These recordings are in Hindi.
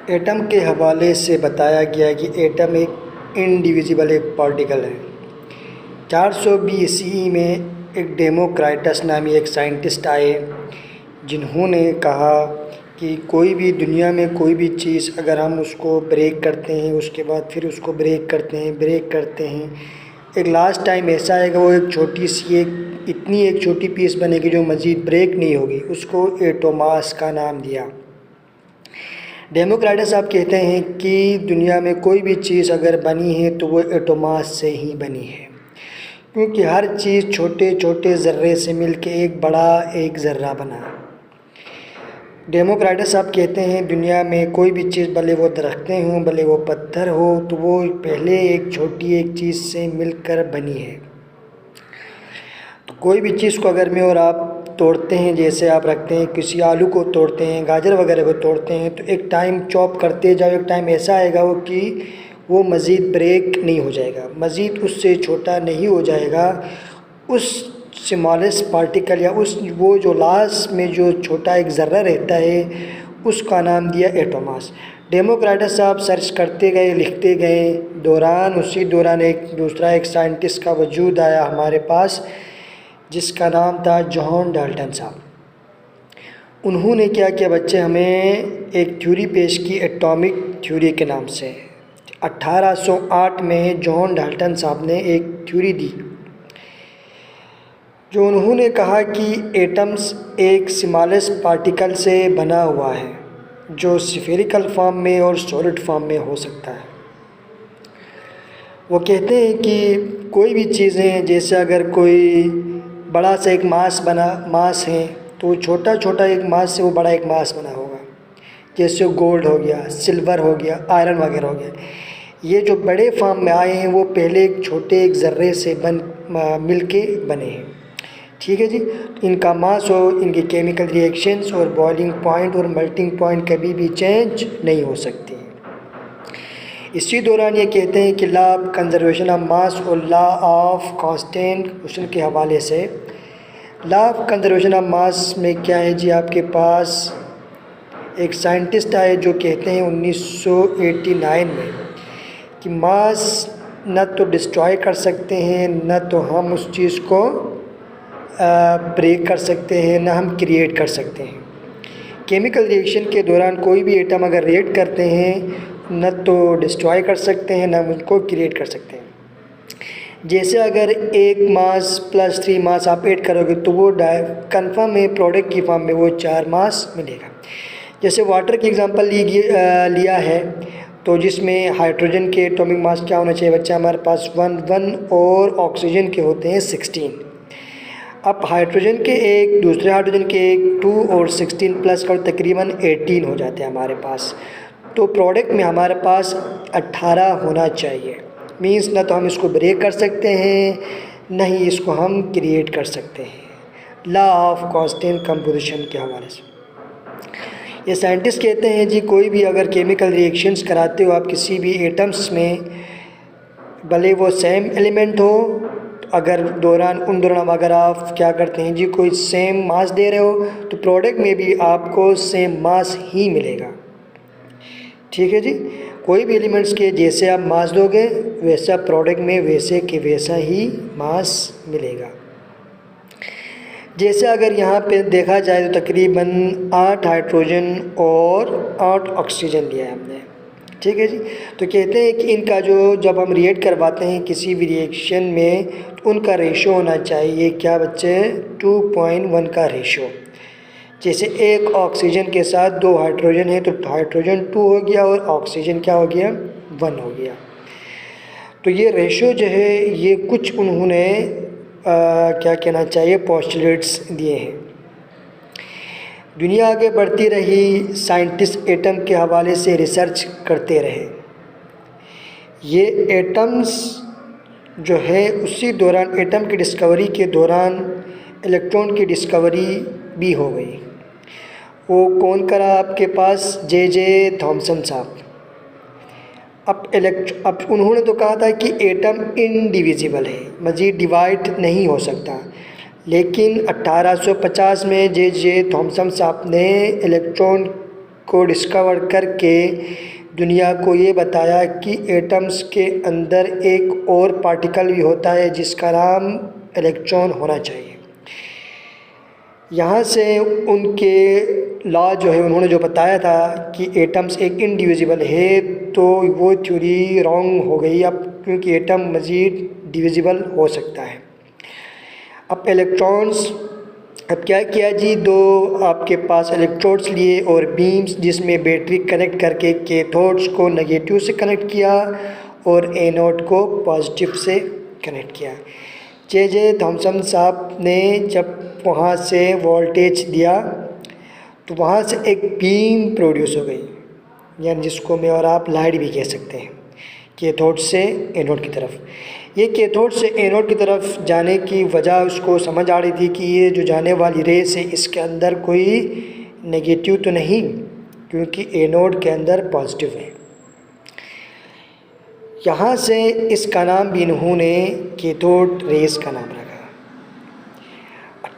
एटम के हवाले से बताया गया कि एटम एक इनडिविजिबल एक पार्टिकल है। 420 ईस्वी में एक डेमोक्राइटस नामी एक साइंटिस्ट आए जिन्होंने कहा कि कोई भी दुनिया में कोई भी चीज़ अगर हम उसको ब्रेक करते हैं, उसके बाद फिर उसको ब्रेक करते हैं, एक लास्ट टाइम ऐसा आएगा वो एक छोटी सी एक छोटी पीस बनेगी जो मज़ीद ब्रेक नहीं होगी। उसको एटोमास का नाम दिया। डेमोक्राइटस साहब कहते हैं कि दुनिया में कोई भी चीज़ अगर बनी है तो वो एटोमास से ही बनी है, क्योंकि हर चीज़ छोटे छोटे ज़र्रे से मिलके एक बड़ा एक ज़र्रा बना। डेमोक्राइटस साहब कहते हैं दुनिया में कोई भी चीज़, भले वो दरख्तें हों, भले वो पत्थर हो, तो वो पहले एक छोटी एक चीज़ से मिलकर बनी है। तो कोई भी चीज़ को अगर मैं और आप तोड़ते हैं, जैसे आप रखते हैं किसी आलू को तोड़ते हैं, गाजर वगैरह को तोड़ते हैं, तो एक टाइम चॉप करते जाओ, एक टाइम ऐसा आएगा वो कि वो मज़ीद ब्रेक नहीं हो जाएगा, मज़ीद उससे छोटा नहीं हो जाएगा। उस स्मॉलेस्ट पार्टिकल या वो जो लास्ट में जो छोटा एक ज़र्रा रहता है उसका नाम दिया एटोमास। डेमोक्राइटस साहब सर्च करते गए, लिखते गए, उसी दौरान एक दूसरा एक साइंटिस्ट का वजूद आया हमारे पास जिसका नाम था जॉन डाल्टन साहब। उन्होंने क्या किया बच्चे, हमें एक थ्योरी पेश की एटॉमिक थ्योरी के नाम से। 1808 में जॉन डाल्टन साहब ने एक थ्योरी दी जो उन्होंने कहा कि एटम्स एक स्मॉलेस्ट पार्टिकल से बना हुआ है जो स्फेरिकल फॉर्म में और सॉलिड फॉर्म में हो सकता है। वो कहते हैं कि कोई भी चीज़ें, जैसे अगर कोई बड़ा सा एक मास है तो छोटा छोटा एक मास से वो बड़ा एक मास बना होगा, जैसे गोल्ड हो गया, सिल्वर हो गया, आयरन वगैरह हो गया। ये जो बड़े फॉर्म में आए हैं वो पहले एक छोटे एक ज़र्रे से मिलके बने हैं। ठीक है जी। इनका मास और इनकी केमिकल रिएक्शंस और बॉइलिंग पॉइंट और मेल्टिंग पॉइंट कभी भी चेंज नहीं हो सकती। इसी दौरान ये कहते हैं कि law of conservation of mass और लॉ ऑफ कांस्टेंट क्वेश्चन के हवाले से, law of conservation of mass में क्या है जी, आपके पास एक साइंटिस्ट आए जो कहते हैं 1989 में कि मास न तो डिस्ट्रॉय कर सकते हैं, न तो हम उस चीज़ को ब्रेक कर सकते हैं, ना हम क्रिएट कर सकते हैं। केमिकल रिएक्शन के दौरान कोई भी एटम अगर रिएक्ट करते हैं न तो डिस्ट्रॉय कर सकते हैं, ना उनको क्रिएट कर सकते हैं। जैसे अगर एक मास प्लस 3 मास आप ऐड करोगे तो वो कन्फर्म में प्रोडक्ट की फॉर्म में वो 4 मास मिलेगा। जैसे वाटर की एग्जांपल लिया है तो जिसमें हाइड्रोजन के एटॉमिक मास क्या होना चाहिए बच्चा, हमारे पास 1 और ऑक्सीजन के होते हैं 16। अब हाइड्रोजन के एक, दूसरे हाइड्रोजन के एक, 2 और 16 प्लस कर तकरीबन 18 हो जाते हैं हमारे पास। तो प्रोडक्ट में हमारे पास 18 होना चाहिए। मींस ना तो हम इसको ब्रेक कर सकते हैं, ना ही इसको हम क्रिएट कर सकते हैं। लॉ ऑफ कांस्टेंट कंपोजिशन के हवाले से ये साइंटिस्ट कहते हैं जी, कोई भी अगर केमिकल रिएक्शंस कराते हो आप किसी भी एटम्स में, भले वो सेम एलिमेंट हो, अगर उन दौरान अगर आप क्या करते हैं जी, कोई सेम मास दे रहे हो तो प्रोडक्ट में भी आपको सेम मास ही मिलेगा। ठीक है जी। कोई भी एलिमेंट्स के जैसे आप मास दोगे वैसा प्रोडक्ट में वैसे के वैसा ही मास मिलेगा। जैसे अगर यहाँ पे देखा जाए तो तकरीबन 8 हाइड्रोजन और 8 ऑक्सीजन लिया है हमने। ठीक है जी। तो कहते हैं कि इनका जब हम रिएक्ट करवाते हैं किसी भी रिएक्शन में तो उनका रेशो होना चाहिए क्या बच्चे, 2.1 का रेशो। जैसे एक ऑक्सीजन के साथ 2 हाइड्रोजन है तो हाइड्रोजन 2 हो गया और ऑक्सीजन क्या हो गया, 1 हो गया। तो ये रेशो जो है ये कुछ उन्होंने क्या कहना चाहिए पोस्टुलेट्स दिए हैं। दुनिया आगे बढ़ती रही, साइंटिस्ट एटम के हवाले से रिसर्च करते रहे। ये एटम्स जो है उसी दौरान, एटम की डिस्कवरी के दौरान इलेक्ट्रॉन की डिस्कवरी भी हो गई। वो कौन करा आपके पास, जे थॉमसन साहब। अब उन्होंने तो कहा था कि एटम इनडिविजिबल है, मज़ीद डिवाइड नहीं हो सकता, लेकिन 1850 में जे थॉमसन साहब ने इलेक्ट्रॉन को डिस्कवर करके दुनिया को ये बताया कि एटम्स के अंदर एक और पार्टिकल भी होता है जिसका नाम इलेक्ट्रॉन होना चाहिए। यहाँ से उनके लॉ जो है उन्होंने जो बताया था कि एटम्स एक इनडिविजिबल है, तो वो थ्योरी रॉन्ग हो गई अब, क्योंकि एटम मज़ीद डिविजिबल हो सकता है। अब इलेक्ट्रॉन्स, अब क्या किया जी, दो आपके पास इलेक्ट्रोड्स लिए और बीम्स जिसमें बैटरी कनेक्ट करके कैथोड्स को नेगेटिव से कनेक्ट किया और एनोड को पॉजिटिव से कनेक्ट किया। जे थॉमसन साहब ने जब वहाँ से वोल्टेज दिया तो वहाँ से एक बीम प्रोड्यूस हो गई, यानी जिसको मैं और आप लाइट भी कह सकते हैं, कैथोड से एनोड की तरफ। ये कैथोड से एनोड की तरफ जाने की वजह उसको समझ आ रही थी कि ये जो जाने वाली रेस है इसके अंदर कोई नेगेटिव तो नहीं, क्योंकि एनोड के अंदर पॉजिटिव है। यहाँ से इसका नाम भी इन्होंने कैथोड रेस का नाम रखा।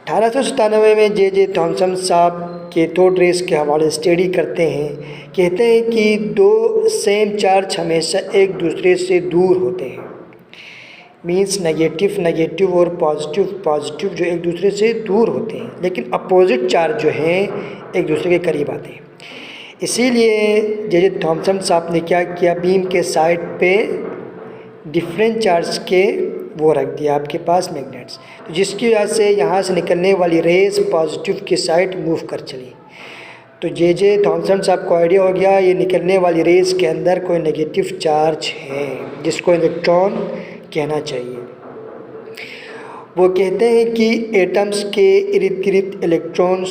1897 में जे थॉमसन साहब कैथोड रेस के हवाले स्टडी करते हैं, कहते हैं कि दो सेम चार्ज हमेशा एक दूसरे से दूर होते हैं, मीन्स नेगेटिव और पॉजिटिव जो एक दूसरे से दूर होते हैं, लेकिन अपोजिट चार्ज जो हैं एक दूसरे के करीब आते हैं। इसीलिए जे थॉमसन साहब ने क्या किया, बीम के साइड पे डिफरेंट चार्ज के वो रख दिया आपके पास मैग्नेट्स, तो जिसकी वजह से यहाँ से निकलने वाली रेस पॉजिटिव की साइड मूव कर चली। तो जे थॉमसन साहब को आइडिया हो गया ये निकलने वाली रेस के अंदर कोई नेगेटिव चार्ज है जिसको इलेक्ट्रॉन कहना चाहिए। वो कहते हैं कि एटम्स के इर्द गिर्द इलेक्ट्रॉन्स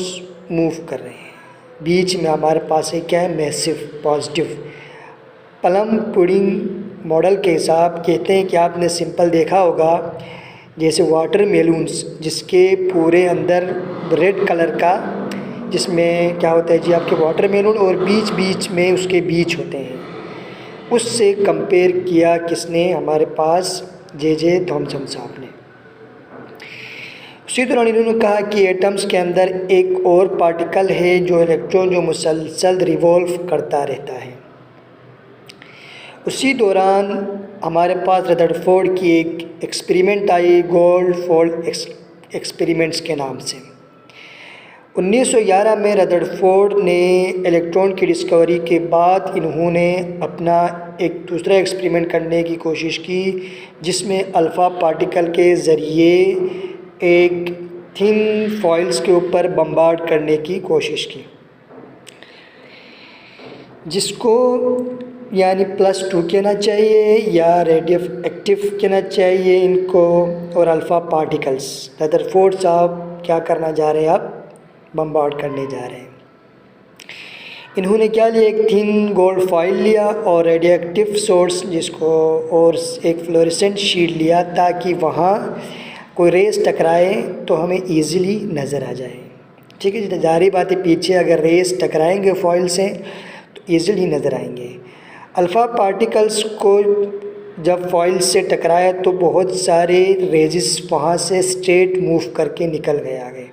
मूव कर रहे हैं, बीच में हमारे पास है क्या है, massive positive. Plum pudding model के हिसाब कहते हैं कि आपने सिंपल देखा होगा जैसे वाटर मेलून्स जिसके पूरे अंदर रेड कलर का, जिसमें क्या होता है जी आपके वाटर मेलून और बीच में उसके बीज होते हैं, उससे कंपेयर किया किसने, हमारे पास जे थॉमसन साहब ने। उसी दौरान इन्होंने कहा कि एटम्स के अंदर एक और पार्टिकल है जो इलेक्ट्रॉन जो मुसलसल रिवॉल्व करता रहता है। उसी दौरान हमारे पास रदरफोर्ड की एक एक्सपेरिमेंट आई गोल्डफोल्ड एक्सपेरिमेंट्स के नाम से। 1911 में रदरफोर्ड ने इलेक्ट्रॉन की डिस्कवरी के बाद इन्होंने अपना एक दूसरा एक्सपेरिमेंट करने की कोशिश की जिसमें अल्फ़ा पार्टिकल के ज़रिए एक थिन फॉइल्स के ऊपर बम्बार्ड करने की कोशिश की, जिसको यानी +2 कहना चाहिए या रेडियो एक्टिव कहना चाहिए इनको, और अल्फ़ा पार्टिकल्स रदरफोर्ड साहब क्या करना जा रहे हैं, अब बम्बार्ड करने जा रहे हैं। इन्होंने क्या लिया, एक थिन गोल्ड फॉइल लिया और रेडियो एक्टिव सोर्स जिसको, और एक फ्लोरेसेंट शीट लिया ताकि वहाँ कोई रेस टकराए तो हमें ईज़िली नज़र आ जाए। ठीक है जी, जारी बात है, पीछे अगर रेस टकराएंगे फॉइल से तो ईज़िली नज़र आएंगे। अल्फ़ा पार्टिकल्स को जब फॉइल से टकराया तो बहुत सारे रेजिस वहाँ से स्ट्रेट मूव करके निकल गए आगे।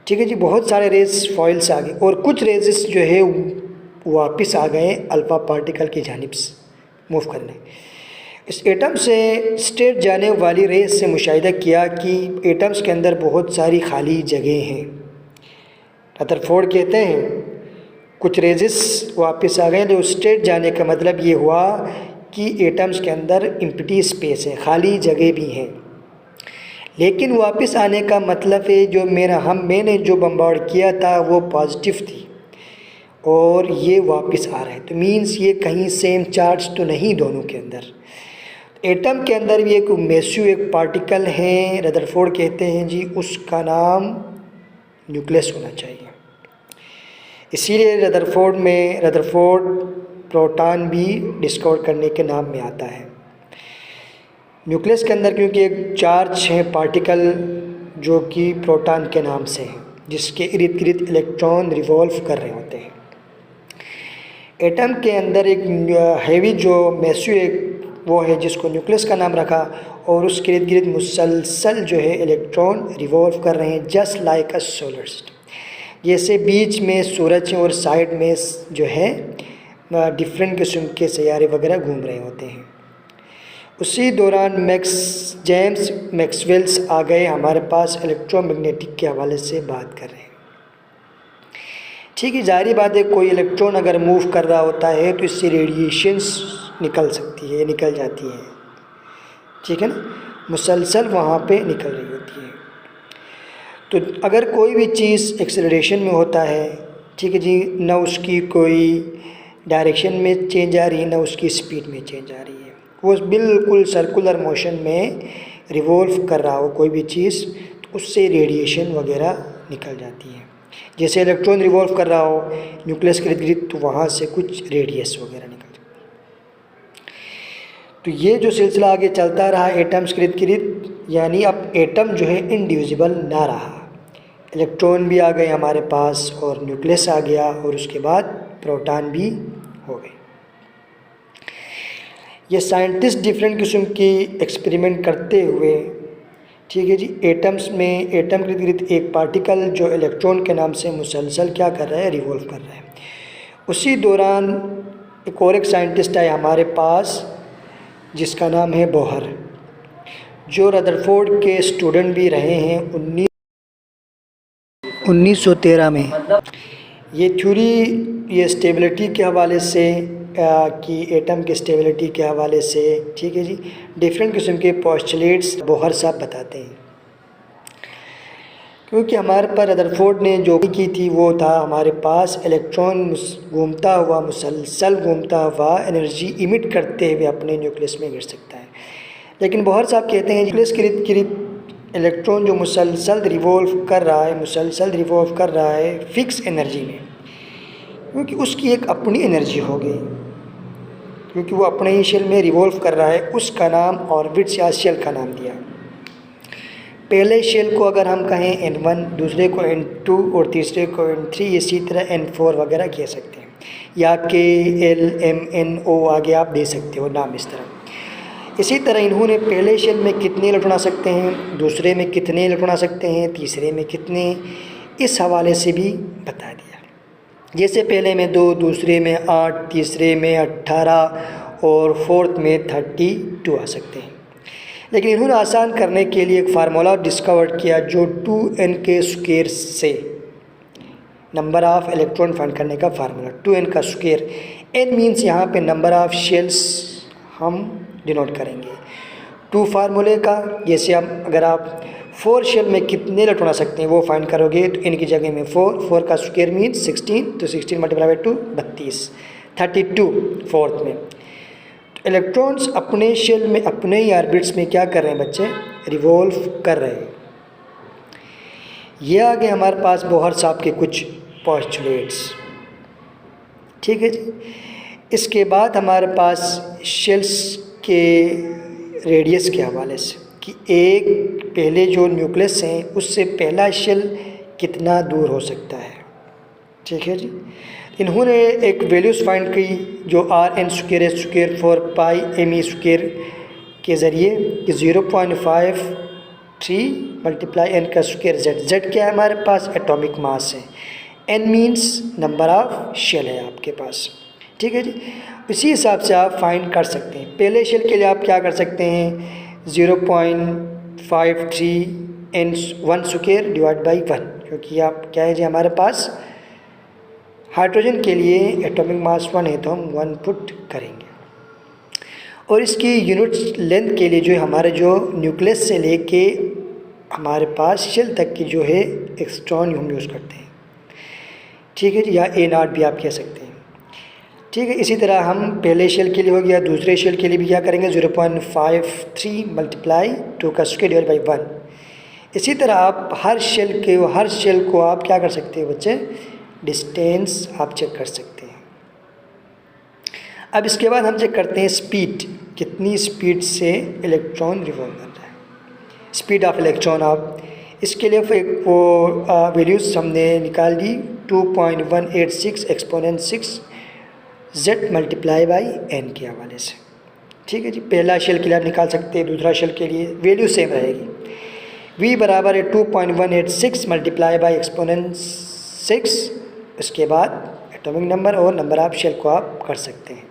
ठीक है जी, बहुत सारे रेस फॉइल से आ गए और कुछ रेजिस जो है वापस आ गए अल्फ़ा पार्टिकल की जानिब से मूव करने। इस एटम से स्ट्रेट जाने वाली रेस से मुशाहिदा किया कि एटम्स के अंदर बहुत सारी खाली जगह हैं। रदरफोर्ड कहते हैं कुछ रेजिस वापस आ गए, तो स्ट्रेट जाने का मतलब ये हुआ कि एटम्स के अंदर एम्प्टी स्पेस है, खाली जगह भी हैं। लेकिन वापस आने का मतलब है जो मैंने जो बम्बार्ड किया था वो पॉजिटिव थी और ये वापस आ रहा है, तो मीन्स ये कहीं सेम चार्ज तो नहीं दोनों के अंदर। एटम के अंदर भी एक मैसिव एक पार्टिकल है, रदरफोर्ड कहते हैं जी उसका नाम न्यूक्लियस होना चाहिए। इसीलिए रदरफोर्ड प्रोटॉन भी डिस्कवर करने के नाम में आता है। न्यूक्लियस के अंदर क्योंकि एक चार्ज है पार्टिकल जो कि प्रोटॉन के नाम से है, जिसके इर्द गिर्द इलेक्ट्रॉन रिवॉल्व कर रहे होते हैं। एटम के अंदर एक हैवी जो मैसिव एक वो है जिसको न्यूक्लियस का नाम रखा, और उसके इर्द गिर्द मुसलसल जो है इलेक्ट्रॉन रिवॉल्व कर रहे हैं, जस्ट लाइक अ सोलर सिस्टम। जैसे बीच में सूरज और साइड में जो है डिफरेंट किस्म के सैयारे वगैरह घूम रहे होते हैं। उसी दौरान जेम्स मैक्सवेल्स आ गए, हमारे पास इलेक्ट्रोमैग्नेटिक के हवाले से बात कर रहे हैं। ठीक है, जाहिर बात है कोई इलेक्ट्रॉन अगर मूव कर रहा होता है तो इससे रेडिएशंस निकल सकती है, निकल जाती है, ठीक है ना, मुसलसल वहाँ पे निकल रही होती है। तो अगर कोई भी चीज़ एक्सेलरेशन में होता है, ठीक है जी, ना उसकी कोई डायरेक्शन में चेंज आ रही है, ना उसकी स्पीड में चेंज आ रही है, वो बिल्कुल सर्कुलर मोशन में रिवॉल्व कर रहा हो कोई भी चीज़, तो उससे रेडिएशन वगैरह निकल जाती है। जैसे इलेक्ट्रॉन रिवॉल्व कर रहा हो न्यूक्लियस के इर्द गिर्द, तो वहाँ से कुछ रेडियस वगैरह निकल जाती है। तो ये जो सिलसिला आगे चलता रहा एटम्स के इर्द गिर्द, यानी अब एटम जो है इनडिविजिबल ना रहा, इलेक्ट्रॉन भी आ गए हमारे पास और न्यूक्लियस आ गया, और उसके बाद प्रोटॉन भी हो गए। ये साइंटिस्ट डिफरेंट किस्म की एक्सपेरिमेंट करते हुए, ठीक है जी, एटम के इर्द गिर्द एक पार्टिकल जो इलेक्ट्रॉन के नाम से मुसलसल क्या कर रहा है, रिवॉल्व कर रहा है। उसी दौरान एक साइंटिस्ट आए हमारे पास जिसका नाम है बोहर, जो रदरफोर्ड के स्टूडेंट भी रहे हैं 1913 में। ये थ्योरी ये स्टेबिलिटी के हवाले से कि एटम के स्टेबिलिटी के हवाले से, ठीक है जी, डिफरेंट किस्म के पोस्टुलेट्स बोहर साहब बताते हैं। क्योंकि हमारे पर रदरफोर्ड ने जो की थी वो था हमारे पास इलेक्ट्रॉन घूमता हुआ, मुसलसल घूमता हुआ एनर्जी इमिट करते हुए अपने न्यूक्लियस में गिर सकता है। लेकिन बोहर साहब कहते हैं न्यूक्लियस के इर्द गिर्द इलेक्ट्रॉन जो मुसलसल रिवॉल्व कर रहा है फिक्स एनर्जी में, क्योंकि उसकी एक अपनी एनर्जी हो गई, क्योंकि वो अपने ही शेल में रिवॉल्व कर रहा है, उसका नाम ऑर्बिट्स या शेल का नाम दिया। पहले शेल को अगर हम कहें N1, दूसरे को N2 और तीसरे को N3, इसी तरह N4 वगैरह कह सकते हैं, या KLMNO आगे आप दे सकते हो नाम इस तरह। इसी तरह इन्होंने पहले शेल में कितने इलेक्ट्रॉन आ सकते हैं, दूसरे में कितने इलेक्ट्रॉन आ सकते हैं, तीसरे में कितने, इस हवाले से भी बता दिया। जैसे पहले में 2, दूसरे में 8, तीसरे में 18 और फोर्थ में 32 आ सकते हैं। लेकिन इन्होंने आसान करने के लिए एक फार्मूला डिस्कवर किया जो 2n के स्क्वायर से नंबर ऑफ़ इलेक्ट्रॉन फाइंड करने का फार्मूला, 2n का स्क्वायर। n मीन्स यहाँ पे नंबर ऑफ़ शेल्स हम डिनोट करेंगे 2 फार्मूले का। जैसे अगर आप 4 शेल में कितने इलेक्ट्रॉन आ सकते हैं वो फाइंड करोगे, तो n की जगह में 4 का स्क्वायर मीन्स 16, तो 16 मल्टीप्लाई बाई 2 32, 32 फोर्थ में। तो इलेक्ट्रॉन्स अपने शेल में अपने ही ऑर्बिट्स में क्या कर रहे हैं बच्चे, रिवॉल्व कर रहे हैं। ये आ गए हमारे पास बोहर साहब के कुछ पोस्टुलेट्स, ठीक है जी। इसके बाद हमारे पास शेल्स के रेडियस के हवाले से कि एक पहले जो न्यूक्लियस हैं उससे पहला शेल कितना दूर हो सकता है, ठीक है जी। इन्होंने एक वैल्यूज़ फाइंड की जो Rn² फॉर पाई me² के ज़रिए कि 0.53 मल्टीप्लाई n का स्क्वायर z क्या है हमारे पास, एटॉमिक मास है, n means number of shell है आपके पास, ठीक है जी। इसी हिसाब से आप फाइंड कर सकते हैं। पहले शेल के लिए आप क्या कर सकते हैं, 0.53 n² डिवाइड बाई 1, क्योंकि आप क्या है जी हमारे पास हाइड्रोजन के लिए एटॉमिक मास 1 है तो हम 1 पुट करेंगे। और इसकी यूनिट लेंथ के लिए जो हमारे जो न्यूक्लियस से लेके हमारे पास शेल तक की जो है एक्स्ट्रॉन हम यूज़ करते हैं, ठीक है जी, या A0 भी आप कह सकते हैं, ठीक है। इसी तरह हम पहले शेल के लिए हो गया, दूसरे शेल के लिए भी क्या करेंगे 0.53 मल्टीप्लाई 2 का स्क्वायर डिवाइड बाई 1। इसी तरह आप हर शेल को आप क्या कर सकते हैं बच्चे, डिस्टेंस आप चेक कर सकते हैं। अब इसके बाद हम चेक करते हैं स्पीड, कितनी स्पीड से इलेक्ट्रॉन रिवॉल्व कर रहा है, स्पीड ऑफ इलेक्ट्रॉन। आप इसके लिए वो वैल्यूज़ हमने निकाल दी 2.186 exponent 6 z multiply by n के हवाले से, ठीक है जी। पहला शेल के लिए आप निकाल सकते हैं, दूसरा शेल के लिए वैल्यू सेम रहेगी। v बराबर है 2.186 मल्टीप्लाई बाई एक्सपोनेंट 6, उसके बाद एटॉमिक नंबर और नंबर ऑफ शेल को आप कर सकते हैं।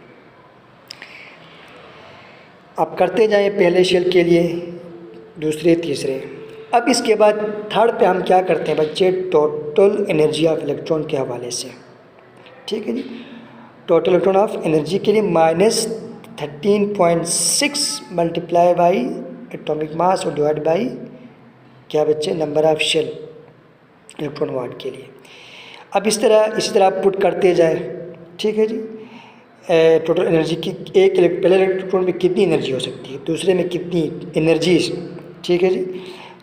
आप करते जाएं पहले शेल के लिए, दूसरे, तीसरे। अब इसके बाद थर्ड पे हम क्या करते हैं बच्चे, टोटल एनर्जी ऑफ इलेक्ट्रॉन के हवाले से। ठीक है जी, टोटल इलेक्ट्रॉन ऑफ एनर्जी के लिए -13.6 मल्टीप्लाई बाई एटॉमिक मास और डिवाइड बाई क्या बच्चे, नंबर ऑफ शेल इलेक्ट्रॉन वाट के लिए। अब इसी तरह आप पुट करते जाए। ठीक है जी, टोटल एनर्जी की पहले इलेक्ट्रॉन में कितनी एनर्जी हो सकती है, दूसरे में कितनी एनर्जी। ठीक है जी,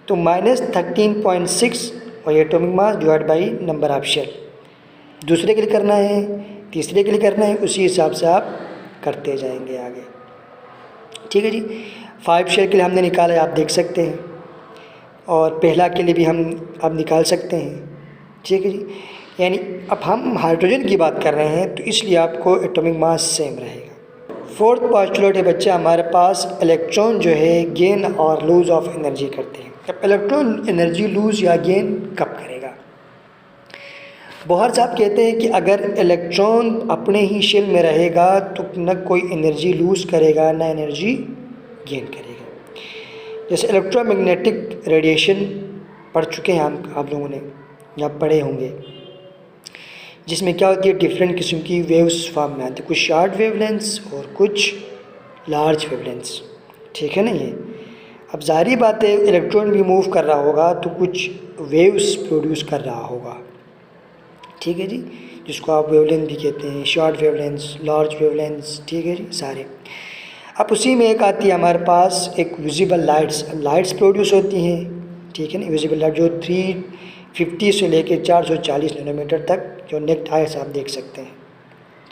तो -13.6 और atomic mass divide by number of shell, दूसरे के लिए करना है, तीसरे के लिए करना है, उसी हिसाब से आप करते जाएंगे आगे। ठीक है जी, 5 शेल के लिए हमने निकाला है, आप देख सकते हैं, और पहला के लिए भी हम अब निकाल सकते हैं। ठीक है जी, यानी अब हम हाइड्रोजन की बात कर रहे हैं तो इसलिए आपको एटॉमिक मास सेम रहेगा। फोर्थ पोस्टुलेट है बच्चा हमारे पास, इलेक्ट्रॉन जो है गेन और लूज ऑफ एनर्जी करते हैं। अब इलेक्ट्रॉन एनर्जी लूज या गेन कब करेगा। बोहर साहब कहते हैं कि अगर इलेक्ट्रॉन अपने ही शेल में रहेगा तो न कोई एनर्जी लूज करेगा ना एनर्जी गेन करेगा। जैसे इलेक्ट्रोमैग्नेटिक रेडिएशन पढ़ चुके हैं आप लोगों ने या पढ़े होंगे, जिसमें क्या होती है, डिफरेंट किस्म की वेव्स फॉर्म में आती है, कुछ शॉर्ट वेवलेंथ्स और कुछ लार्ज वेवलेंथ्स। ठीक है ना। ये अब जाहिर बात है इलेक्ट्रॉन भी मूव कर रहा होगा तो कुछ वेव्स प्रोड्यूस कर रहा होगा। ठीक है जी, जिसको आप वेवलेंथ भी कहते हैं, शॉर्ट वेवलेंथ्स, लार्ज वेवलेंथ्स। ठीक है जी, सारे। अब उसी में एक आती है हमारे पास एक विजिबल लाइट्स प्रोड्यूस होती हैं। ठीक है ना, विजिबल लाइट जो 350 से लेके 440 नैनोमीटर तक जो नेक्ट आई से आप देख सकते हैं।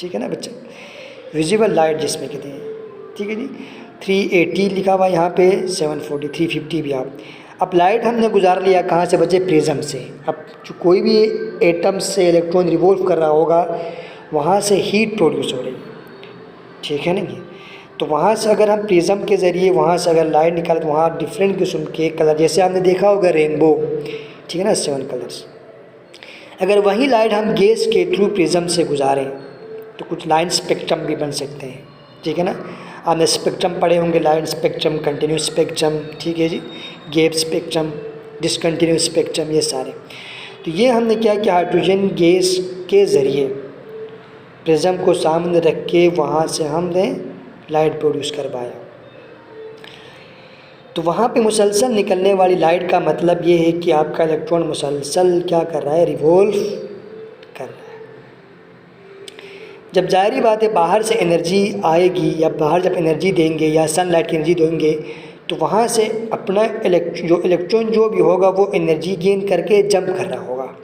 ठीक है ना बच्चे, विजिबल लाइट जिसमें कहते हैं। ठीक है जी, 380 लिखा हुआ यहाँ पे, 740, 350 भी आप। अब लाइट हमने गुजार लिया कहाँ से बच्चे, प्रिज्म से। अब जो कोई भी एटम से इलेक्ट्रॉन रिवॉल्व कर रहा होगा वहाँ से हीट प्रोड्यूस हो रही है। ठीक है ना ये, तो वहाँ से अगर हम प्रिज्म के ज़रिए वहाँ से अगर लाइट निकालें तो वहाँ डिफरेंट किस्म के कलर, जैसे आपने देखा होगा रेनबो, ठीक है ना, 7 कलर्स। अगर वही लाइट हम गैस के थ्रू प्रिज्म से गुजारें तो कुछ लाइन स्पेक्ट्रम भी बन सकते हैं। ठीक है ना, आपने स्पेक्ट्रम पढ़े होंगे, लाइन स्पेक्ट्रम, कंटिन्यूस स्पेक्ट्रम। ठीक है जी, गैप स्पेक्ट्रम, डिसकंटिन्यूस स्पेक्ट्रम, ये सारे। तो ये हमने क्या किया, हाइड्रोजन गैस के ज़रिए प्रिज्म को सामने रख के वहाँ से हमने लाइट प्रोड्यूस करवाया। तो वहाँ पे मुसलसल निकलने वाली लाइट का मतलब ये है कि आपका इलेक्ट्रॉन मुसलसल क्या कर रहा है, रिवॉल्व कर रहा है। जब जाहिर बात है बाहर से एनर्जी आएगी या बाहर जब एनर्जी देंगे या सनलाइट की एनर्जी देंगे तो वहाँ से अपना इलेक्ट्रॉन जो भी होगा वो एनर्जी गेन करके जंप कर रहा होगा।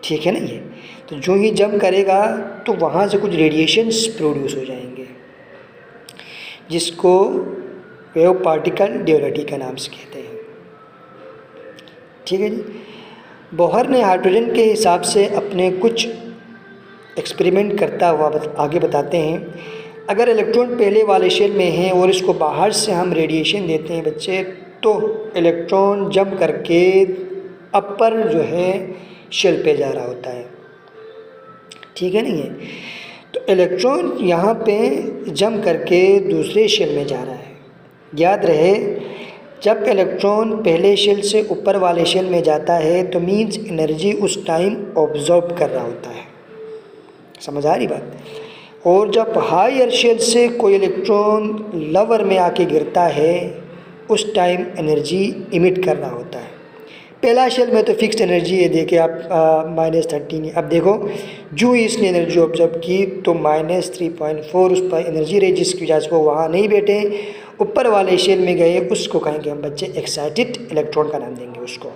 ठीक है ना ये, तो जो ही जंप करेगा तो वहाँ से कुछ रेडिएशंस प्रोड्यूस हो जाएंगे जिसको वेव पार्टिकल ड्यूरेटी का नाम से कहते हैं। ठीक है जी, बोहर ने हाइड्रोजन के हिसाब से अपने कुछ एक्सपेरिमेंट करता हुआ आगे बताते हैं, अगर इलेक्ट्रॉन पहले वाले शेल में है और इसको बाहर से हम रेडिएशन देते हैं बच्चे, तो इलेक्ट्रॉन जंप करके अपर जो है शेल पे जा रहा होता है। ठीक है नहीं है, तो इलेक्ट्रॉन यहाँ पे जंप करके दूसरे शेल में जा रहा है। याद रहे, जब इलेक्ट्रॉन पहले शेल से ऊपर वाले शेल में जाता है तो मीन्स एनर्जी उस टाइम ऑब्जॉर्ब कर रहा होता है। समझ आ रही बात। और जब हायर शेल से कोई इलेक्ट्रॉन लोअर में आके गिरता है उस टाइम एनर्जी इमिट कर रहा होता है। पहला शेल में तो फिक्स्ड एनर्जी है, देखिए आप -13। अब देखो जो ही इसने एनर्जी ऑब्जर्व की तो -3.4 उस पर एनर्जी रही, जिसकी वजह से वो वहाँ नहीं बैठे, ऊपर वाले शेल में गए। उसको कहेंगे हम बच्चे एक्साइटेड इलेक्ट्रॉन का नाम देंगे उसको।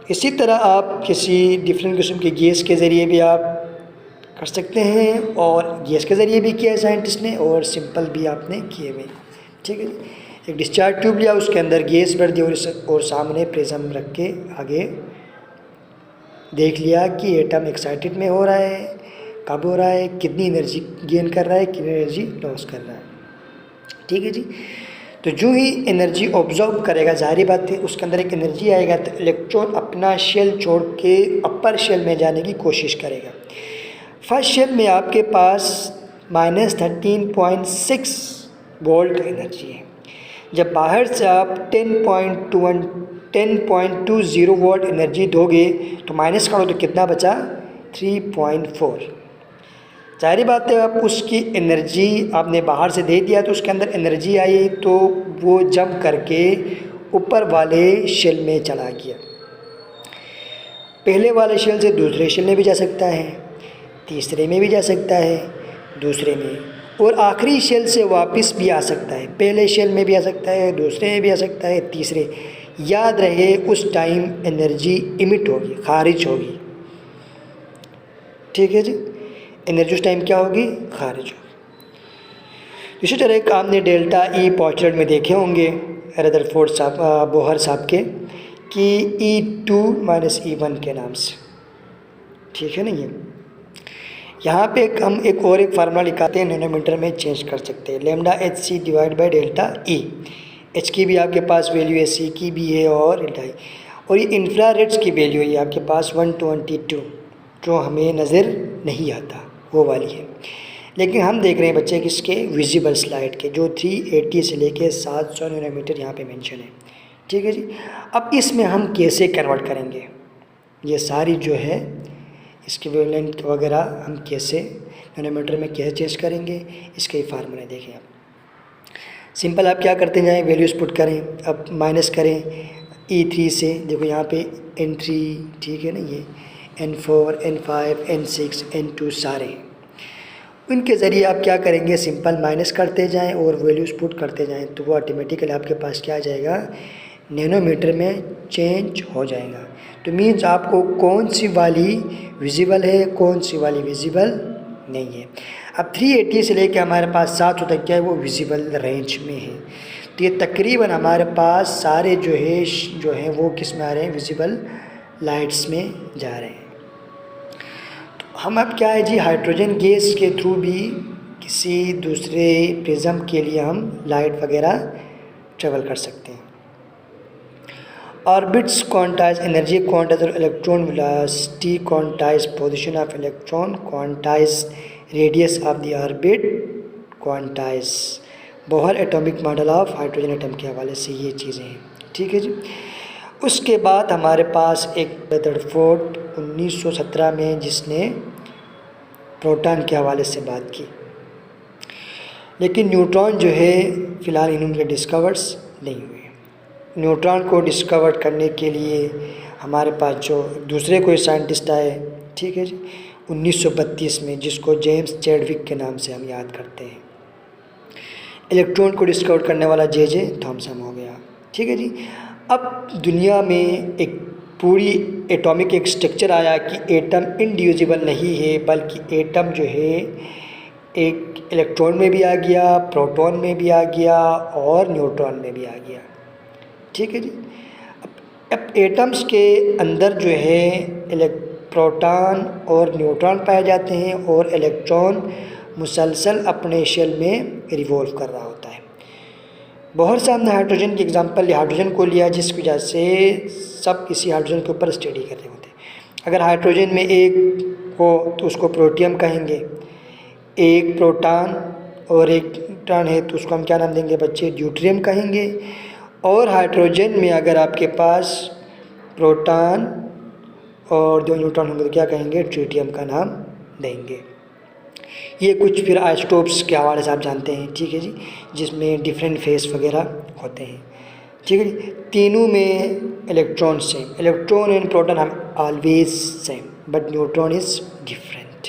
इसी तरह आप किसी डिफरेंट किस्म के गैस के ज़रिए भी आप कर सकते हैं, और गैस के ज़रिए भी किया है साइंटिस्ट ने, और सिंपल भी आपने किए हुए। ठीक है, एक डिस्चार्ज ट्यूब लिया, उसके अंदर गैस भर दी और सामने प्रिज्म रख के आगे देख लिया कि एटम एक्साइटेड में हो रहा है, कब हो रहा है, कितनी एनर्जी गेन कर रहा है, कितनी एनर्जी लॉस कर रहा है। ठीक है जी, तो जो ही एनर्जी ऑब्जॉर्व करेगा, ज़ाहिर बात है उसके अंदर एक एनर्जी आएगा, तो इलेक्ट्रॉन अपना शेल छोड़ के अपर शेल में जाने की कोशिश करेगा। फर्स्ट शेल में आपके पास -13.6 वोल्ट एनर्जी है। जब बाहर से आप 10.20 वोल्ट एनर्जी दोगे तो माइनस करो तो कितना बचा, 3.4। जाहिर बात है आप उसकी एनर्जी आपने बाहर से दे दिया तो उसके अंदर एनर्जी आई तो वो जंप करके ऊपर वाले शेल में चला गया। पहले वाले शेल से दूसरे शेल में भी जा सकता है, तीसरे में भी जा सकता है, दूसरे में, और आखिरी शेल से वापस भी आ सकता है। पहले शेल में भी आ सकता है, दूसरे में भी आ सकता है, तीसरे। याद रहे उस टाइम एनर्जी इमिट होगी, खारिज होगी। ठीक है जी, एनर्जी उस टाइम क्या होगी, खारिज होगी। इसी तरह एक आपने डेल्टा ई पोस्टुलेट में देखे होंगे रदरफोर्ड साहब, बोहर साहब के, कि E2 - E1 के नाम से। ठीक है ना। ये यहाँ पे हम एक और फार्मूला लिखाते हैं, नैनोमीटर में चेंज कर सकते हैं, λHc / डेल्टा E। एच की भी आपके पास वैल्यू है, सी की भी है और डेल्टा ई। और ये इंफ्रारेड्स की वैल्यू है आपके पास 122, जो हमें नज़र नहीं आता वो वाली है। लेकिन हम देख रहे हैं बच्चे किसके, विजिबल लाइट के, जो 380 से लेके 700 नैनोमीटर यहाँ पे मेंशन है। ठीक है जी। अब इसमें हम कैसे कन्वर्ट करेंगे, ये सारी जो है इसके वेवलेंथ वगैरह हम कैसे नैनोमीटर में कैसे चेंज करेंगे, इसके फार्मूले देखें आप। सिंपल आप क्या करते जाएं, वैल्यूज़ पुट करें, अब माइनस करें E3 से, देखो यहाँ पे N3, ठीक है ना, ये N4, N5, N6, N2 सारे, उनके ज़रिए आप क्या करेंगे, सिंपल माइनस करते जाएं और वैल्यूज़ पुट करते जाएं, तो वो ऑटोमेटिकली आपके पास क्या आ जाएगा, नैनोमीटर में चेंज हो जाएगा। तो मीन्स आपको कौन सी वाली विजिबल है, कौन सी वाली विजिबल नहीं है। अब 380 से लेकर हमारे पास 700 तक क्या है, वो विजिबल रेंज में है। तो ये तकरीबन हमारे पास सारे जो है वो किस में आ रहे हैं, विजिबल लाइट्स में जा रहे हैं। तो हम अब क्या है जी, हाइड्रोजन गैस के थ्रू भी किसी दूसरे प्रिज्म के लिए हम लाइट वगैरह ट्रेवल कर सकते हैं। Orbits quantize energy, quantize electron velocity, quantize position of electron, quantize radius of the orbit, quantize Bohr atomic model of hydrogen atom के हवाले से ये चीज़ें हैं। ठीक है जी। उसके बाद हमारे पास एक रदरफोर्ड 1917 में, जिसने प्रोटॉन के हवाले से बात की, लेकिन न्यूट्रॉन जो है फ़िलहाल इनके डिस्कवर्स नहीं हुए। न्यूट्रॉन को डिस्कवर करने के लिए हमारे पास जो दूसरे कोई साइंटिस्ट आए, ठीक है जी, 1932 में, जिसको जेम्स चैडविक के नाम से हम याद करते हैं। इलेक्ट्रॉन को डिस्कवर करने वाला जे थॉमसन हो गया। ठीक है जी। अब दुनिया में एक पूरी एटॉमिक एक स्ट्रक्चर आया कि एटम इंडिविजुअल नहीं है, बल्कि एटम जो है एक इलेक्ट्रॉन में भी आ गया, प्रोटॉन में भी आ गया और न्यूट्रॉन में भी आ गया। ठीक है जी। अब एटम्स के अंदर जो है प्रोटॉन और न्यूट्रॉन पाए जाते हैं और इलेक्ट्रॉन मुसलसल अपने शेल में रिवॉल्व कर रहा होता है। बहुत से हमने हाइड्रोजन की एग्जांपल हाइड्रोजन को लिया, जिसकी वजह से सब इसी हाइड्रोजन के ऊपर स्टडी कर रहे होते हैं। अगर हाइड्रोजन में एक हो तो उसको प्रोटियम कहेंगे, एक प्रोटॉन और एक न्यूट्रॉन है तो उसको हम क्या नाम देंगे बच्चे, ड्यूटेरियम कहेंगे। और हाइड्रोजन में अगर आपके पास प्रोटॉन और 2 न्यूट्रॉन होंगे तो क्या कहेंगे, ट्रिटियम का नाम देंगे। ये कुछ फिर आइसोटोप्स के हवाले से आप जानते हैं। ठीक है जी, जिसमें डिफरेंट फेस वगैरह होते हैं। ठीक है जी। तीनों में electron same, electron and proton हम always same, but neutron is different.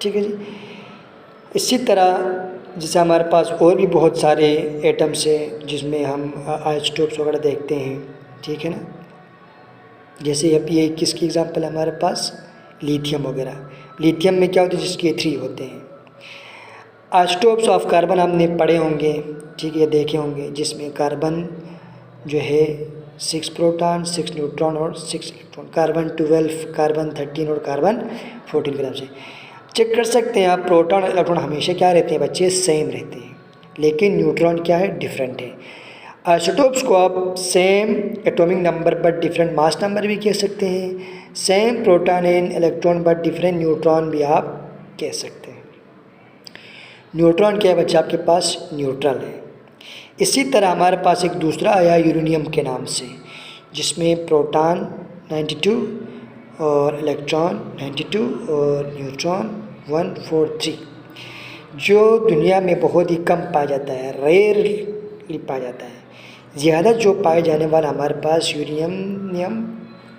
ठीक है जी। इसी तरह जैसे हमारे पास और भी बहुत सारे एटम्स हैं जिसमें हम आइसोटोप्स वगैरह देखते हैं। ठीक है ना। जैसे अब ये किसकी एग्जांपल है हमारे पास, लिथियम वगैरह। लिथियम में क्या होता है, जिसके 3 होते हैं। आइसोटोप्स ऑफ कार्बन आपने पढ़े होंगे, ठीक है, देखे होंगे, जिसमें कार्बन जो है 6 प्रोटॉन, 6 न्यूट्रॉन और 6 इलेक्ट्रॉन। कार्बन 12, कार्बन 13 और कार्बन 14 ग्राम से चेक कर सकते हैं आप। प्रोटॉन और इलेक्ट्रॉन हमेशा क्या रहते हैं बच्चे, सेम रहते हैं। लेकिन न्यूट्रॉन क्या है, डिफरेंट है। आइसोटोप्स को आप same atomic number but different mass number भी कह सकते हैं, same proton and electron but different neutron भी आप कह सकते हैं। न्यूट्रॉन क्या है बच्चा, आपके पास न्यूट्रल है। इसी तरह हमारे पास एक दूसरा आया यूरेनियम के नाम से, जिसमें प्रोटॉन 92 और इलेक्ट्रॉन 92 और न्यूट्रॉन 143, जो दुनिया में बहुत ही कम पाया जाता है, रेयरली पाया जाता है। ज़्यादा जो पाए जाने वाला हमारे पास यूरेनियम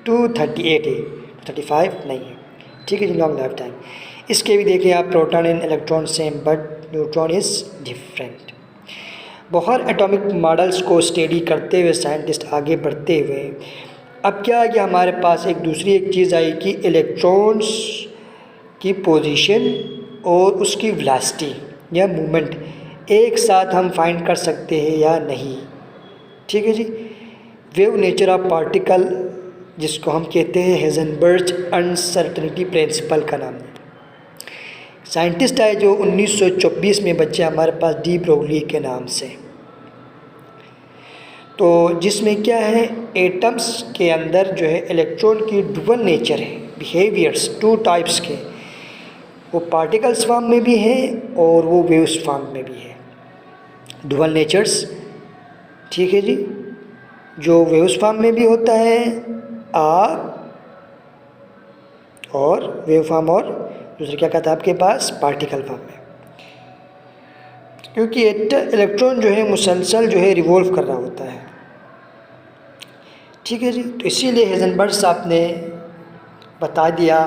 238 है, 235 नहीं है, ठीक है जी, लॉन्ग लाइफ टाइम। इसके भी देखें आप, proton and electron same but neutron is different. बहुत एटॉमिक मॉडल्स को स्टडी करते हुए साइंटिस्ट आगे बढ़ते हुए अब क्या है कि हमारे पास एक चीज़ आई कि इलेक्ट्रॉन्स की पोजीशन और उसकी वेलोसिटी या मूवमेंट एक साथ हम फाइंड कर सकते हैं या नहीं, ठीक है जी। वेव नेचर ऑफ पार्टिकल, जिसको हम कहते हैं हेज़नबर्ग अनसर्टेनिटी प्रिंसिपल का नाम है। साइंटिस्ट आए जो 1924 में बच्चे हमारे पास, डी ब्रोगली के नाम से। तो जिसमें क्या है, एटम्स के अंदर जो है इलेक्ट्रॉन की डुअल नेचर है, बिहेवियर्स 2 टाइप्स के, वो पार्टिकल्स फॉर्म में भी है और वो वेव्स फॉर्म में भी है। डुअल नेचर्स, ठीक है जी, जो वेव्स फॉर्म में भी होता है आग और वेव फॉर्म, और दूसरा क्या कहता है आपके पास, पार्टिकल फॉर्म में। क्योंकि इलेक्ट्रॉन जो है मुसलसल जो है रिवॉल्व कर रहा होता है, ठीक है जी। तो इसीलिए हेज़नबर्ग साहब ने बता दिया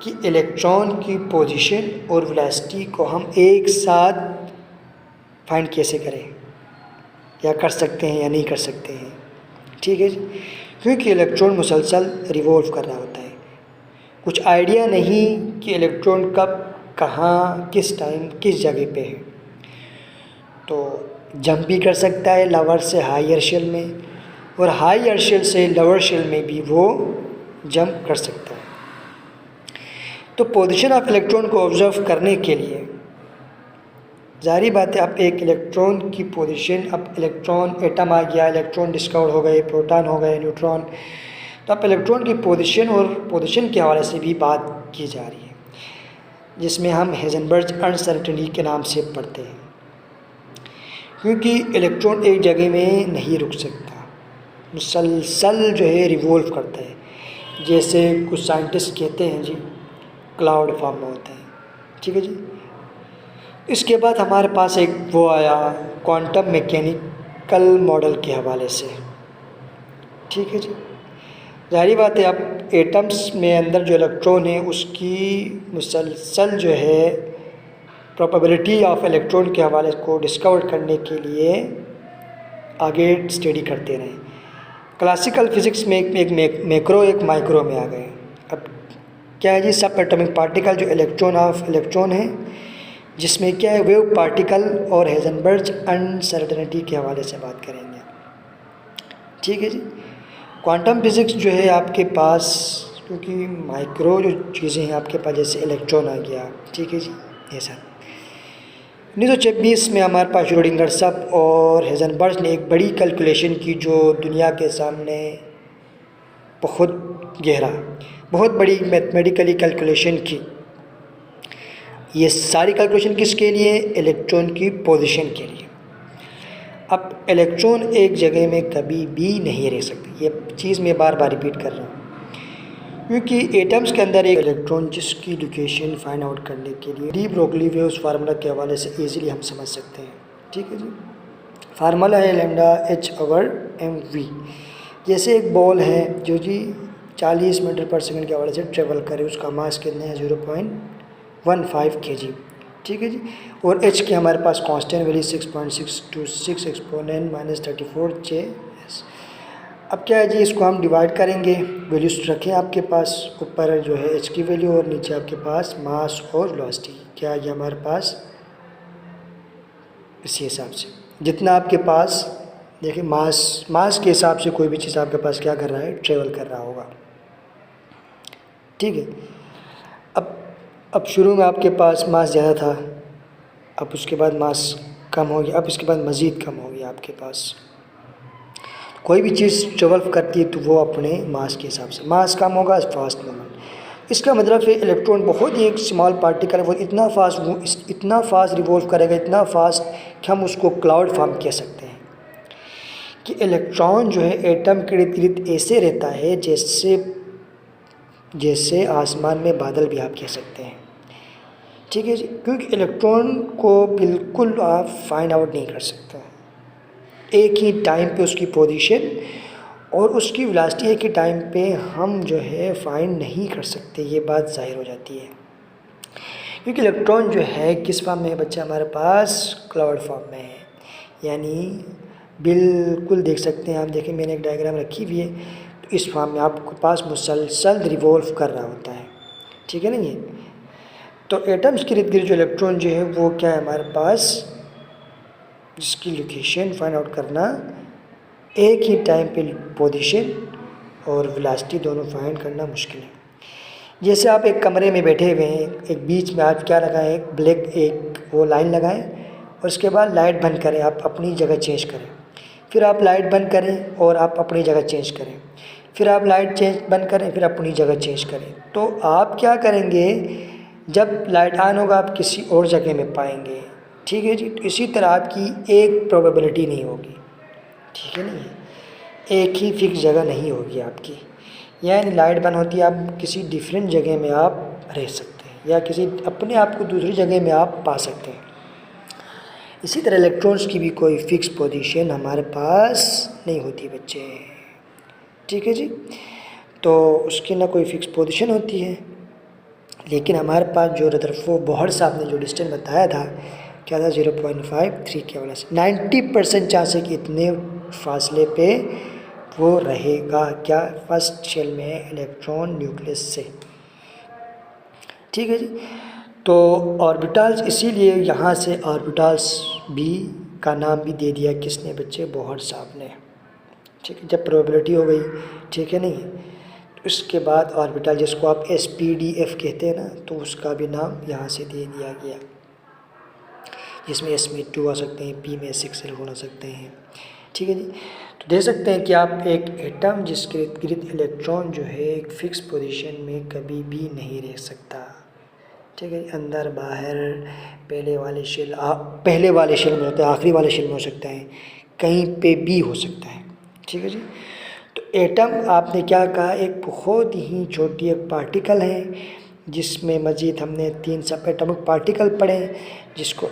कि इलेक्ट्रॉन की पोजीशन और वेलोसिटी को हम एक साथ फाइंड कैसे करें, या कर सकते हैं या नहीं कर सकते हैं, ठीक है जी। क्योंकि इलेक्ट्रॉन मुसलसल रिवॉल्व कर रहा होता है, कुछ आइडिया नहीं कि इलेक्ट्रॉन कब, कहाँ, किस टाइम, किस जगह पे है। तो जंप भी कर सकता है लोअर से हायर शेल में, और हायर शेल से लोअर शेल में भी वो जंप कर सकता है। तो पोजीशन ऑफ इलेक्ट्रॉन को ऑब्जर्व करने के लिए जारी बात है, आप एक इलेक्ट्रॉन की पोजीशन, अब इलेक्ट्रॉन एटम आ गया, इलेक्ट्रॉन डिस्कवर हो गए, प्रोटॉन हो गए, न्यूट्रॉन, तो अब इलेक्ट्रॉन की पोजीशन और पोजीशन के हवाले से भी बात की जा रही है, जिसमें हम हेज़नबर्ग अनसर्टेनिटी के नाम से पढ़ते हैं। क्योंकि इलेक्ट्रॉन एक जगह में नहीं रुक सकता, मुसलसल जो है रिवॉल्व करता है, जैसे कुछ साइंटिस्ट कहते हैं जी क्लाउड फॉर्म में होता है, ठीक है जी। इसके बाद हमारे पास एक वो आया क्वांटम मैकेनिकल मॉडल के हवाले से, ठीक है जी। जाहिर बात है, अब एटम्स में अंदर जो इलेक्ट्रॉन है उसकी मुसलसल जो है प्रोबेबिलिटी ऑफ इलेक्ट्रॉन के हवाले को डिस्कवर करने के लिए आगे स्टडी करते रहे। क्लासिकल फिज़िक्स में एक मैक्रो एक माइक्रो में आ गए। अब क्या है जी, सब एटॉमिक पार्टिकल जो इलेक्ट्रॉन है, जिसमें क्या है वेव पार्टिकल और हेज़नबर्ग अनसर्टेनिटी के हवाले से बात करेंगे, ठीक है जी। क्वांटम फिज़िक्स जो है आपके पास, क्योंकि माइक्रो जो चीज़ें हैं आपके पास, जैसे इलेक्ट्रॉन आ गया, ठीक है जी, ये सब 1926 में हमारे पास श्रोडिंगर सब और हेज़नबर्ग ने एक बड़ी कैलकुलेशन की, जो दुनिया के सामने बहुत बड़ी मैथमेटिकली कैलकुलेशन की। ये सारी कैलकुलेशन किसके लिए, इलेक्ट्रॉन की पोजीशन के लिए। अब इलेक्ट्रॉन एक जगह में कभी भी नहीं रह सकते, ये चीज़ मैं बार बार रिपीट कर रहा हूँ, क्योंकि एटम्स के अंदर एक इलेक्ट्रॉन जिसकी लोकेशन फाइंड आउट करने के लिए डी ब्रोगली वेव्स फार्मूला के हवाले से ईजिली हम समझ सकते हैं, ठीक है जी। फार्मूला है λh/mv। जैसे एक बॉल है जो जी 40 मीटर पर सेकंड के हवाले से ट्रेवल करे, उसका मास कितना है 0.15 kg, ठीक है जी। और h की हमारे पास कांस्टेंट वैल्यू 6.626 एक्सपोनेंट -34 J/s। अब क्या है जी, इसको हम डिवाइड करेंगे, वैल्यूज रखें आपके पास, ऊपर जो है h की वैल्यू और नीचे आपके पास मास और वेलोसिटी, क्या है हमारे पास इसी हिसाब से जितना आपके पास, देखिए मास के हिसाब से कोई भी चीज़ आपके पास क्या कर रहा है, ट्रेवल कर रहा होगा, ठीक है। अब शुरू में आपके पास मास ज़्यादा था, अब उसके बाद मास कम हो गया, अब इसके बाद मज़ीद कम हो गया आपके पास। कोई भी चीज़ ट्रेवल करती है तो वो अपने मास के हिसाब से, मास कम होगा फास्ट मूवमेंट। इसका मतलब है इलेक्ट्रॉन बहुत ही एक स्मॉल पार्टिकल है, वो इतना फास्ट रिवॉल्व करेगा, इतना फास्ट कि हम उसको क्लाउड फॉर्म कह सकते हैं। कि इलेक्ट्रॉन जो है एटम के इर्द गिर्द ऐसे रहता है जैसे आसमान में बादल भी आप कह सकते हैं। ठीक है जी, क्योंकि इलेक्ट्रॉन को बिल्कुल आप फाइंड आउट नहीं कर सकते, एक ही टाइम पे उसकी पोजीशन और उसकी वेलोसिटी एक ही टाइम पे हम जो है फाइंड नहीं कर सकते, ये बात ज़ाहिर हो जाती है। क्योंकि इलेक्ट्रॉन जो है किस फॉर्म में है बच्चा हमारे पास, क्लाउड फॉर्म में है। यानी बिल्कुल देख सकते हैं आप, देखिए मैंने एक डायग्राम रखी हुई है, तो इस फॉर्म में आपके पास मुसलसल रिवॉल्व कर रहा होता है। ठीक है ना ये, तो एटम्स के इर्द गिर्द जो इलेक्ट्रॉन जो है वो क्या है हमारे पास, जिसकी लोकेशन फाइंड आउट करना, एक ही टाइम पे पोजीशन और वेलोसिटी दोनों फाइंड करना मुश्किल है। जैसे आप एक कमरे में बैठे हुए हैं, एक बीच में आप क्या लगाएं, एक वो लाइन लगाएं और उसके बाद लाइट बंद करें, आप अपनी जगह चेंज करें, फिर आप लाइट बंद करें और आप अपनी जगह चेंज करें, फिर आप लाइट बंद करें, फिर अपनी जगह चेंज करें। तो आप क्या करेंगे, जब लाइट ऑन होगा आप किसी और जगह में पाएंगे। ठीक है जी, तो इसी तरह आपकी एक प्रोबेबिलिटी नहीं होगी। ठीक है ना, एक ही फिक्स जगह नहीं होगी आपकी। यानी लाइट बंद होती है, आप किसी डिफरेंट जगह में आप रह सकते हैं या किसी अपने आप को दूसरी जगह में आप पा सकते हैं। इसी तरह इलेक्ट्रॉन्स की भी कोई फिक्स पोजीशन हमारे पास नहीं होती बच्चे। ठीक है जी, तो उसकी ना कोई फिक्स पोजीशन होती है, लेकिन हमारे पास जो रदरफोर्ड बोहर साहब ने जो डिस्टेंस बताया था, क्या था 0.53 के वाला से 90% चांस है कि इतने फासले पे वो रहेगा, क्या फर्स्ट शेल में इलेक्ट्रॉन न्यूक्लियस से। ठीक है जी, तो ऑर्बिटल्स, इसीलिए यहाँ से ऑर्बिटल्स भी का नाम भी दे दिया किसने बच्चे, बोहर साहब ने। ठीक है, जब प्रोबेबिलिटी हो गई, ठीक है नहीं, तो इसके बाद ऑर्बिटल जिसको आप SPDF कहते हैं ना, तो उसका भी नाम यहाँ से दे दिया गया, जिसमें S में 2 आ सकते हैं, P में 6 इलेक्ट्रॉन आ सकते हैं। ठीक है जी, तो देख सकते हैं कि आप एक एटम जिसके इर्द गिर्द इलेक्ट्रॉन जो है एक फिक्स पोजीशन में कभी भी नहीं रह सकता। ठीक है, अंदर बाहर, पहले वाले शेल में होता है, आखिरी वाले शेल में हो सकता है, कहीं पे भी हो सकता है। ठीक है जी, तो एटम आपने क्या कहा, एक बहुत ही छोटी एक पार्टिकल है, जिसमें मज़ीद हमने 3 सब एटॉमिक पार्टिकल पढ़े, जिसको